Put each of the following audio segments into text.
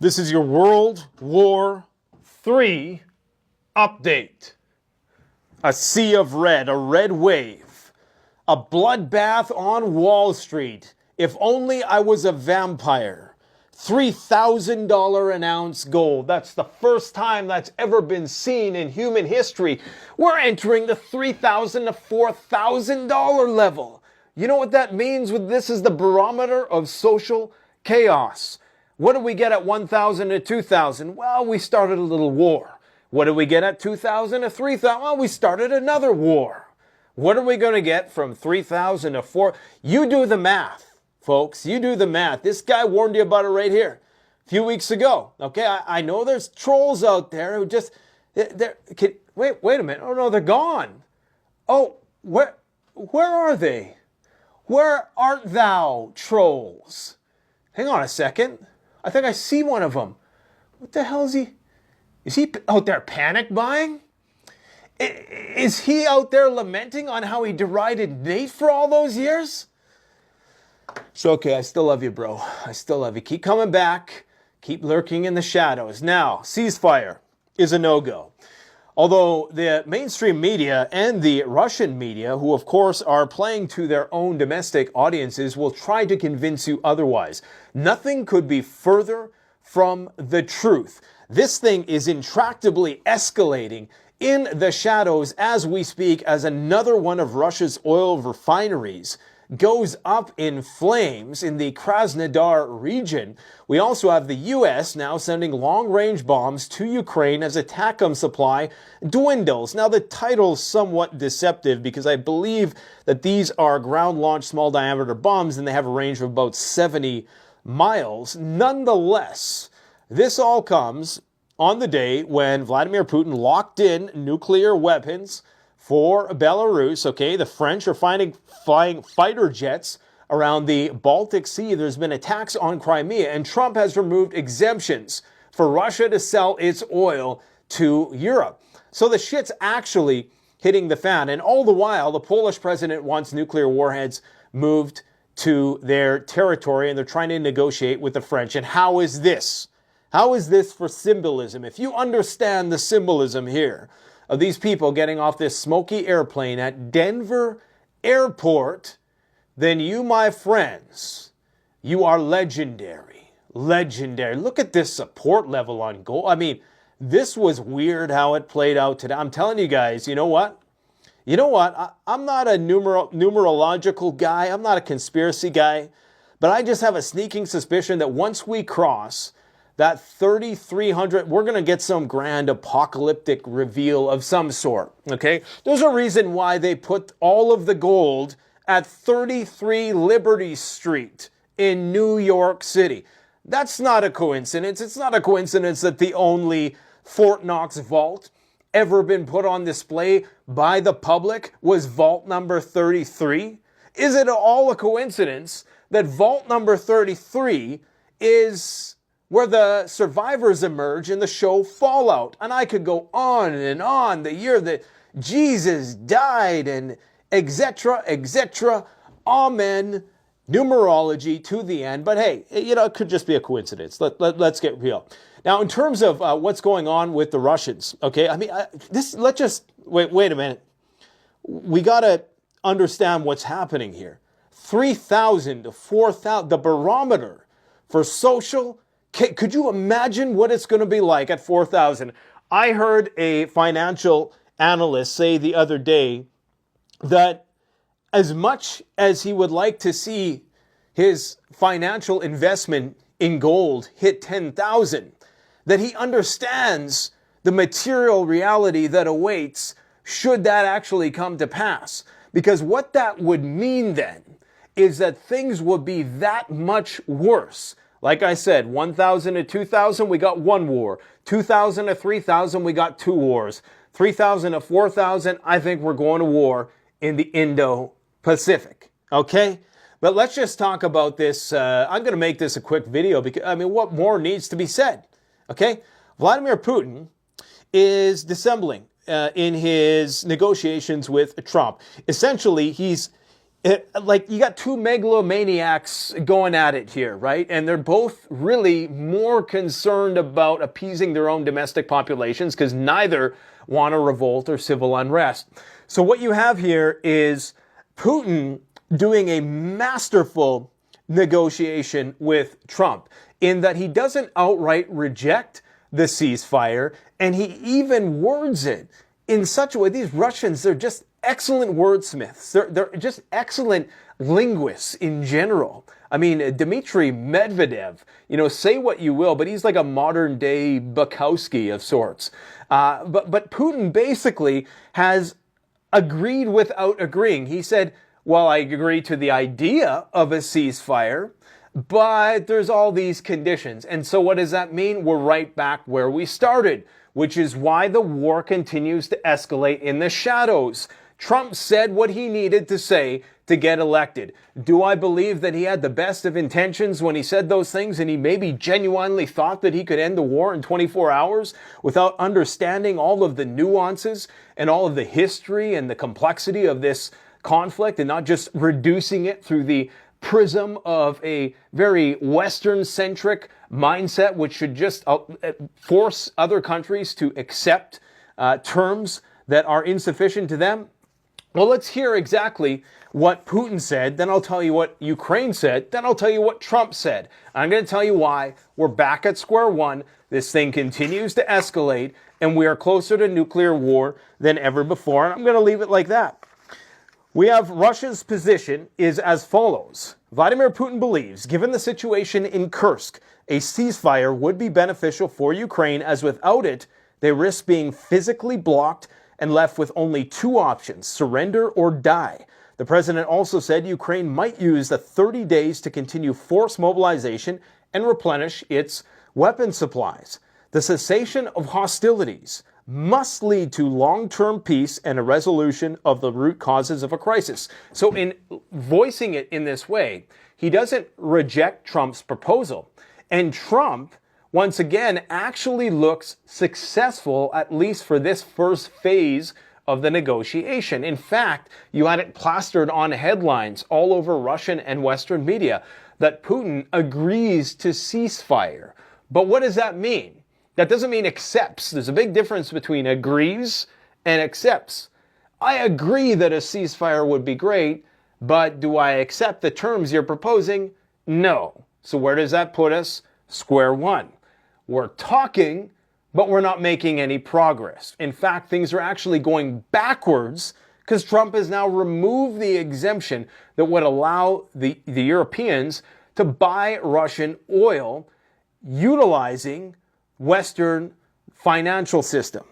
This is your World War III update. A sea of red, a red wave, a bloodbath on Wall Street. If only I was a vampire. $3,000 an ounce gold. That's the first time that's ever been seen in human history. We're entering the $3,000 to $4,000 level. You know what that means? This is the barometer of social chaos. What do we get at 1,000 to 2,000? Well, we started a little war. What do we get at 2,000 to 3,000? Well, we started another war. What are we going to get from 3,000 to 4? You do the math, folks. You do the math. This guy warned you about it right here a few weeks ago. Okay, I know there's trolls out there who just... Wait a minute. Oh, no, they're gone. Oh, where are they? Where art thou, trolls? Hang on a second. I think I see one of them. What the hell is he? Is he out there panic buying? Is he out there lamenting on how he derided Nate for all those years? It's okay. I still love you, bro. I still love you. Keep coming back. Keep lurking in the shadows. Now, ceasefire is a no-go. Although the mainstream media and the Russian media, who of course are playing to their own domestic audiences, will try to convince you otherwise. Nothing could be further from the truth. This thing is intractably escalating in the shadows as we speak, as another one of Russia's oil refineries goes up in flames in the Krasnodar region. We also have the U.S. now sending long-range bombs to Ukraine as ATACMS supply dwindles. Now, the title's somewhat deceptive because I believe that these are ground-launched small-diameter bombs and they have a range of about 70 miles. Nonetheless, this all comes on the day when Vladimir Putin locked in nuclear weapons for Belarus. Okay, the French are flying fighter jets around the Baltic Sea. There's been attacks on Crimea, and Trump has removed exemptions for Russia to sell its oil to Europe. So the shit's actually hitting the fan. And all the while, the Polish president wants nuclear warheads moved to their territory, and they're trying to negotiate with the French. And how is this? How is this for symbolism? If you understand the symbolism here of these people getting off this smoky airplane at Denver Airport, then you, my friends, you are legendary. Legendary. Look at this support level on gold. I mean, this was weird how it played out today. I'm telling you guys, you know what? You know what? I'm not a numerological guy. I'm not a conspiracy guy. But I just have a sneaking suspicion that once we cross that 3,300, we're going to get some grand apocalyptic reveal of some sort, okay? There's a reason why they put all of the gold at 33 Liberty Street in New York City. That's not a coincidence. It's not a coincidence that the only Fort Knox vault ever been put on display by the public was vault number 33. Is it all a coincidence that vault number 33 is where the survivors emerge in the show Fallout? And I could go on and on, the year that Jesus died and etc., etc., amen, numerology to the end. But hey, you know, it could just be a coincidence. Let's get real. Now, in terms of what's going on with the Russians, okay, I mean, let's just, wait a minute. We got to understand what's happening here. 3,000 to 4,000, the barometer for social. Could you imagine what it's going to be like at 4,000? I heard a financial analyst say the other day that as much as he would like to see his financial investment in gold hit 10,000, that he understands the material reality that awaits should that actually come to pass. Because what that would mean then is that things would be that much worse. Like I said, 1,000 to 2,000, we got one war. 2,000 to 3,000, we got two wars. 3,000 to 4,000, I think we're going to war in the Indo-Pacific. Okay? But let's just talk about this. I'm going to make this a quick video because, I mean, what more needs to be said? Okay? Vladimir Putin is dissembling in his negotiations with Trump. Essentially, he's like you got two megalomaniacs going at it here, right? And they're both really more concerned about appeasing their own domestic populations because neither want a revolt or civil unrest. So what you have here is Putin doing a masterful negotiation with Trump in that he doesn't outright reject the ceasefire, and he even words it in such a way. These Russians, they're just excellent wordsmiths. They're just excellent linguists in general. I mean, Dmitry Medvedev, say what you will, but he's like a modern day Bukowski of sorts. But Putin basically has agreed without agreeing. He said, well, I agree to the idea of a ceasefire, but there's all these conditions. And so what does that mean? We're right back where we started, which is why the war continues to escalate in the shadows. Trump said what he needed to say to get elected. Do I believe that he had the best of intentions when he said those things and he maybe genuinely thought that he could end the war in 24 hours without understanding all of the nuances and all of the history and the complexity of this conflict and not just reducing it through the prism of a very Western-centric mindset, which should just force other countries to accept terms that are insufficient to them? Well, let's hear exactly what Putin said, then I'll tell you what Ukraine said, then I'll tell you what Trump said. I'm going to tell you why we're back at square one. This thing continues to escalate, and we are closer to nuclear war than ever before, and I'm going to leave it like that. We have Russia's position is as follows. Vladimir Putin believes, given the situation in Kursk, a ceasefire would be beneficial for Ukraine, as without it, they risk being physically blocked and left with only two options, surrender or die. The president also said Ukraine might use the 30 days to continue force mobilization and replenish its weapon supplies. The cessation of hostilities must lead to long-term peace and a resolution of the root causes of a crisis. So in voicing it in this way, he doesn't reject Trump's proposal. And Trump, once again, actually looks successful, at least for this first phase of the negotiation. In fact, you had it plastered on headlines all over Russian and Western media that Putin agrees to ceasefire. But what does that mean? That doesn't mean accepts. There's a big difference between agrees and accepts. I agree that a ceasefire would be great, but do I accept the terms you're proposing? No. So where does that put us? Square one. We're talking, but we're not making any progress. In fact, things are actually going backwards because Trump has now removed the exemption that would allow the Europeans to buy Russian oil utilizing Western financial system.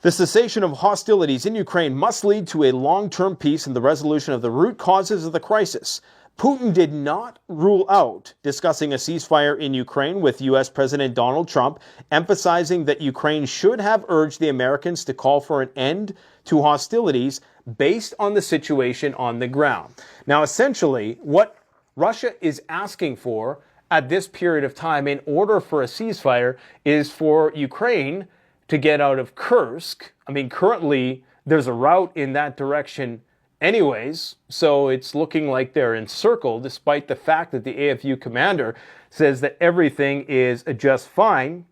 The cessation of hostilities in Ukraine must lead to a long-term peace and the resolution of the root causes of the crisis. Putin did not rule out discussing a ceasefire in Ukraine with U.S. President Donald Trump, emphasizing that Ukraine should have urged the Americans to call for an end to hostilities based on the situation on the ground. Now, essentially, what Russia is asking for at this period of time in order for a ceasefire is for Ukraine to get out of Kursk. I mean, currently there's a route in that direction anyways, so it's looking like they're encircled, despite the fact that the AFU commander says that everything is just fine.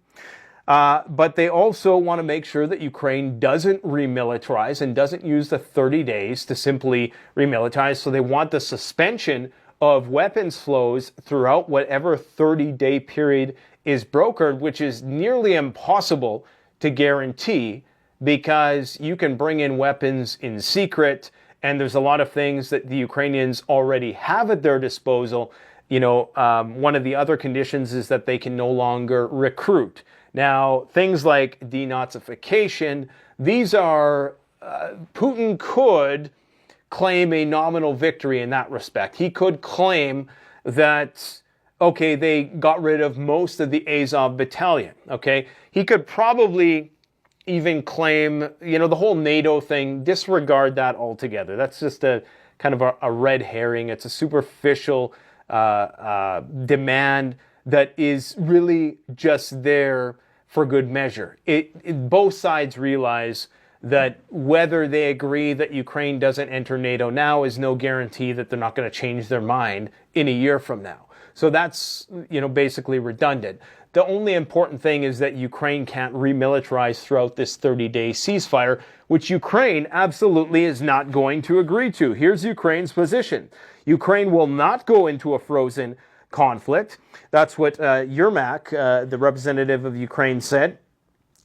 But they also want to make sure that Ukraine doesn't remilitarize and doesn't use the 30 days to simply remilitarize. So they want the suspension of weapons flows throughout whatever 30-day period is brokered, which is nearly impossible to guarantee because you can bring in weapons in secret, and there's a lot of things that the Ukrainians already have at their disposal. One of the other conditions is that they can no longer recruit. Now, things like denazification, these are, Putin could claim a nominal victory in that respect. He could claim that, okay, they got rid of most of the Azov battalion, okay? He could probably even claim, the whole NATO thing, disregard that altogether. That's just a kind of a red herring. It's a superficial demand that is really just there for good measure. Both sides realize that whether they agree that Ukraine doesn't enter NATO now is no guarantee that they're not going to change their mind in a year from now. So that's, basically redundant. The only important thing is that Ukraine can't remilitarize throughout this 30-day ceasefire, which Ukraine absolutely is not going to agree to. Here's Ukraine's position. Ukraine will not go into a frozen conflict. That's what Yermak, the representative of Ukraine, said.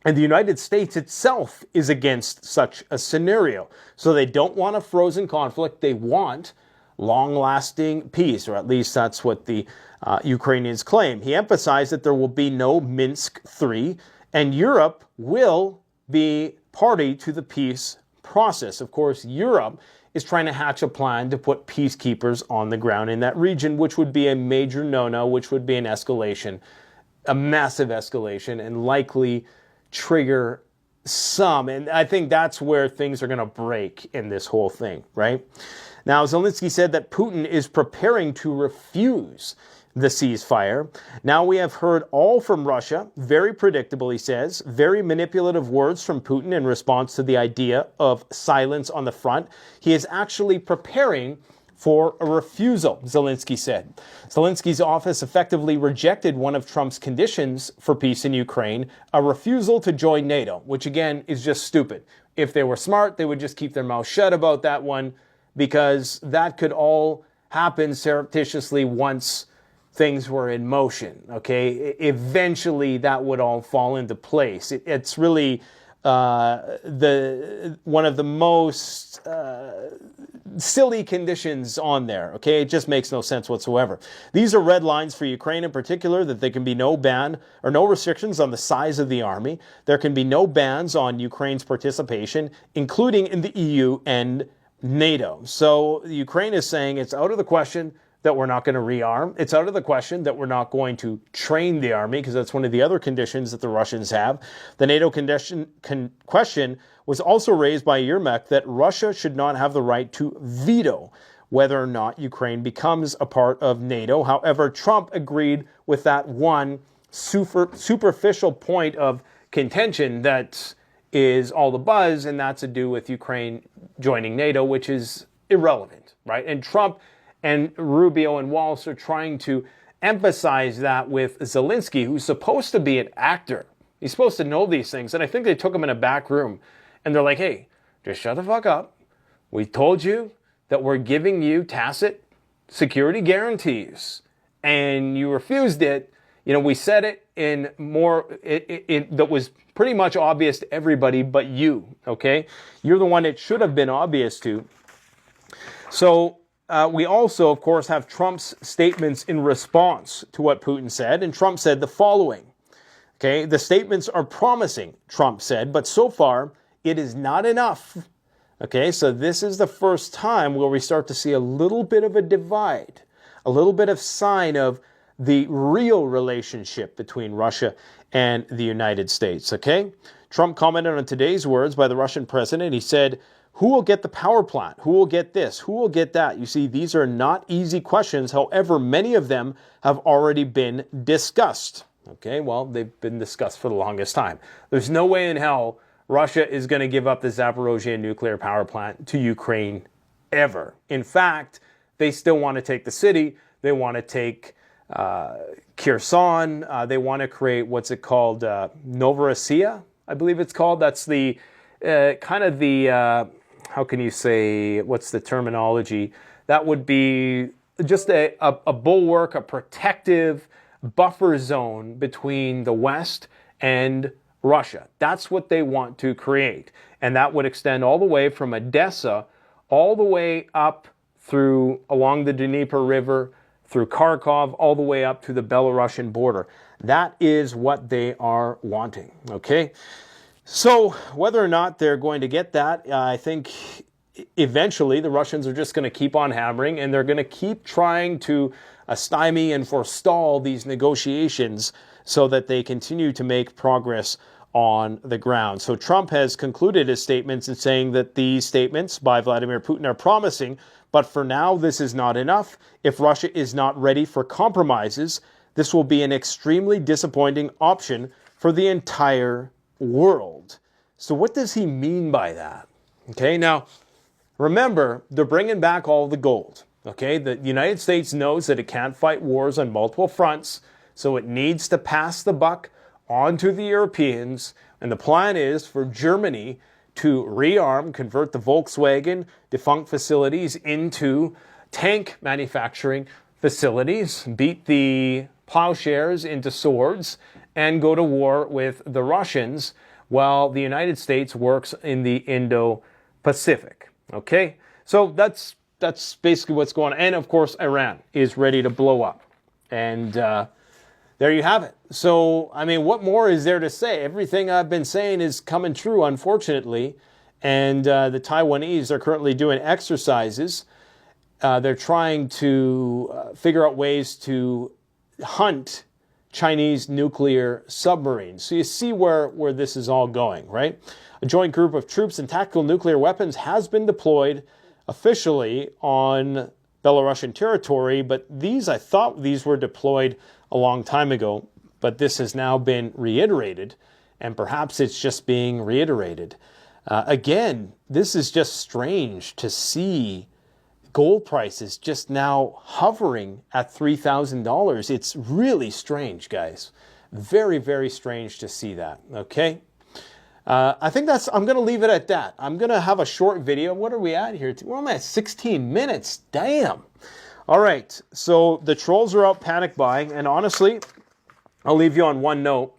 And the United States itself is against such a scenario. So they don't want a frozen conflict. They want long-lasting peace, or at least that's what the Ukrainians claim. He emphasized that there will be no Minsk III, and Europe will be party to the peace process. Of course, Europe is trying to hatch a plan to put peacekeepers on the ground in that region, which would be a major no-no, which would be an escalation, a massive escalation, and likely trigger some. And I think that's where things are going to break in this whole thing, right? Now, Zelensky said that Putin is preparing to refuse the ceasefire. Now we have heard all from Russia, very predictable, he says, very manipulative words from Putin in response to the idea of silence on the front. He is actually preparing for a refusal, Zelensky said. Zelensky's office effectively rejected one of Trump's conditions for peace in Ukraine, a refusal to join NATO, which again is just stupid. If they were smart, they would just keep their mouth shut about that one, because that could all happen surreptitiously once things were in motion, okay? Eventually, that would all fall into place. It's really one of the most silly conditions on there, okay? It just makes no sense whatsoever. These are red lines for Ukraine in particular, that there can be no ban or no restrictions on the size of the army. There can be no bans on Ukraine's participation, including in the EU and NATO. So Ukraine is saying it's out of the question that we're not going to rearm. It's out of the question that we're not going to train the army, because that's one of the other conditions that the Russians have. The NATO question was also raised by Yermak that Russia should not have the right to veto whether or not Ukraine becomes a part of NATO. However, Trump agreed with that one superficial point of contention that is all the buzz, and that's to do with Ukraine joining NATO, which is irrelevant, right? And Trump and Rubio and Walz are trying to emphasize that with Zelensky, who's supposed to be an actor. He's supposed to know these things. And I think they took him in a back room and they're like, hey, just shut the fuck up. We told you that we're giving you tacit security guarantees and you refused it. We said it in more, that was pretty much obvious to everybody but you, okay? You're the one it should have been obvious to. So we also, of course, have Trump's statements in response to what Putin said. And Trump said the following, okay? The statements are promising, Trump said, but so far it is not enough. Okay, so this is the first time where we start to see a little bit of a divide, a little bit of sign of the real relationship between Russia and the United States, okay? Trump commented on today's words by the Russian president. He said, who will get the power plant? Who will get this? Who will get that? You see, these are not easy questions. However, many of them have already been discussed. Okay, well, they've been discussed for the longest time. There's no way in hell Russia is going to give up the Zaporozhye nuclear power plant to Ukraine ever. In fact, they still want to take the city. They want to take Kherson. They want to create what's it called? Novorossiya, I believe it's called. That's the kind of the, how can you say, what's the terminology? That would be just a bulwark, a protective buffer zone between the West and Russia. That's what they want to create. And that would extend all the way from Odessa, all the way up through along the Dnieper River, through Kharkov, all the way up to the Belarusian border. That is what they are wanting, okay? So whether or not they're going to get that, I think eventually the Russians are just going to keep on hammering, and they're going to keep trying to stymie and forestall these negotiations so that they continue to make progress on the ground. So Trump has concluded his statements in saying that these statements by Vladimir Putin are promising, but for now this is not enough. If Russia is not ready for compromises, this will be an extremely disappointing option for the entire world. So what does he mean by that? Okay, now remember, they're bringing back all the gold. Okay, the United States knows that it can't fight wars on multiple fronts, so it needs to pass the buck on to the Europeans. And the plan is for Germany to rearm, convert the Volkswagen defunct facilities into tank manufacturing facilities, beat the plowshares into swords, and go to war with the Russians while the United States works in the Indo-Pacific. Okay, so that's basically what's going on. And of course, Iran is ready to blow up. And there you have it. So, I mean, what more is there to say? Everything I've been saying is coming true, unfortunately. And the Taiwanese are currently doing exercises. They're trying to figure out ways to hunt Chinese nuclear submarines. So you see where this is all going, right? A joint group of troops and tactical nuclear weapons has been deployed officially on Belarusian territory, but I thought these were deployed a long time ago, but this has now been reiterated, and perhaps it's just being reiterated. Again, this is just strange to see gold prices just now hovering at $3,000. It's really strange, guys. Very, very strange to see that, okay? I think I'm going to leave it at that. I'm going to have a short video. What are we at here? We're only at 16 minutes. Damn. All right. So the trolls are out panic buying. And honestly, I'll leave you on one note.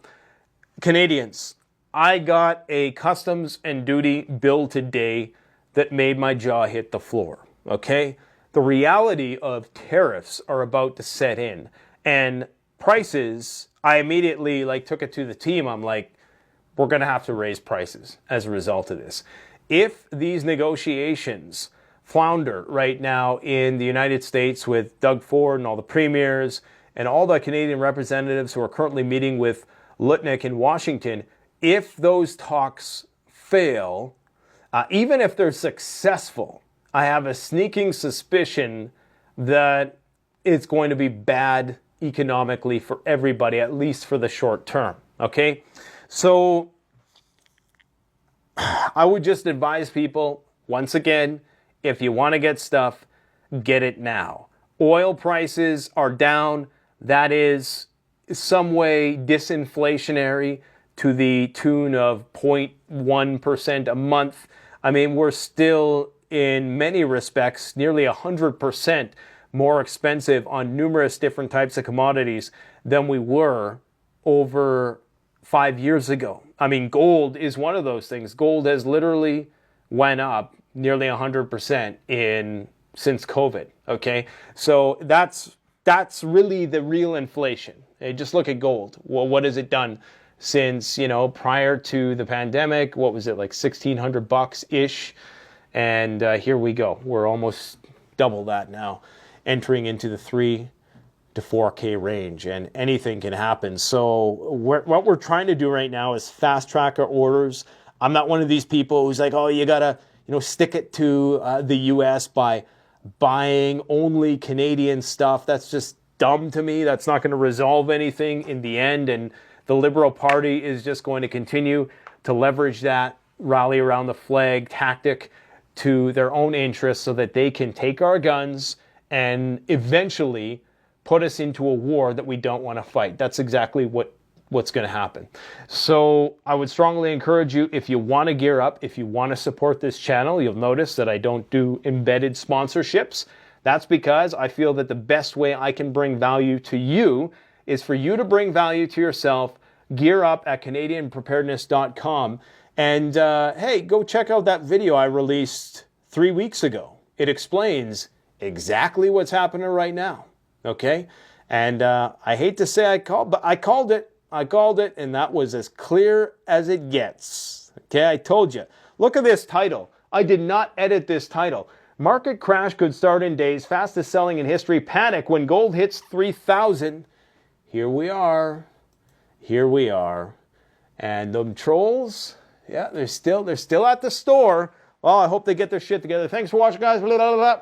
Canadians, I got a customs and duty bill today that made my jaw hit the floor. Okay? The reality of tariffs are about to set in. And prices, I immediately took it to the team. I'm like, we're going to have to raise prices as a result of this. If these negotiations flounder right now in the United States with Doug Ford and all the premiers and all the Canadian representatives who are currently meeting with Lutnick in Washington, if those talks fail, even if they're successful, I have a sneaking suspicion that it's going to be bad economically for everybody, at least for the short term, okay? So I would just advise people, once again, if you want to get stuff, get it now. Oil prices are down. That is some way disinflationary to the tune of 0.1% a month. I mean, we're still, in many respects, nearly 100% more expensive on numerous different types of commodities than we were over 5 years ago. I mean, gold is one of those things. Gold has literally went up nearly 100% since COVID, okay? So that's really the real inflation. Hey, just look at gold. Well, what has it done since, prior to the pandemic? What was it, like $1,600-ish? And here we go. We're almost double that now, entering into the 3 to 4K range, and anything can happen. So what we're trying to do right now is fast track our orders. I'm not one of these people who's like, oh, you gotta stick it to the US by buying only Canadian stuff. That's just dumb to me. That's not going to resolve anything in the end, and the Liberal Party is just going to continue to leverage that rally around the flag tactic to their own interests so that they can take our guns and eventually put us into a war that we don't want to fight. That's exactly what's going to happen. So I would strongly encourage you, if you want to gear up, if you want to support this channel, you'll notice that I don't do embedded sponsorships. That's because I feel that the best way I can bring value to you is for you to bring value to yourself. Gear up at CanadianPreparedness.com. And hey, go check out that video I released 3 weeks ago. It explains exactly what's happening right now. Okay? And I hate to say I called, but I called it, and that was as clear as it gets. Okay, I told you. Look at this title. I did not edit this title. Market crash could start in days, fastest selling in history, panic when gold hits 3,000. Here we are. Here we are. And them trolls, yeah, they're still at the store. Well, I hope they get their shit together. Thanks for watching, guys. Blah, blah, blah.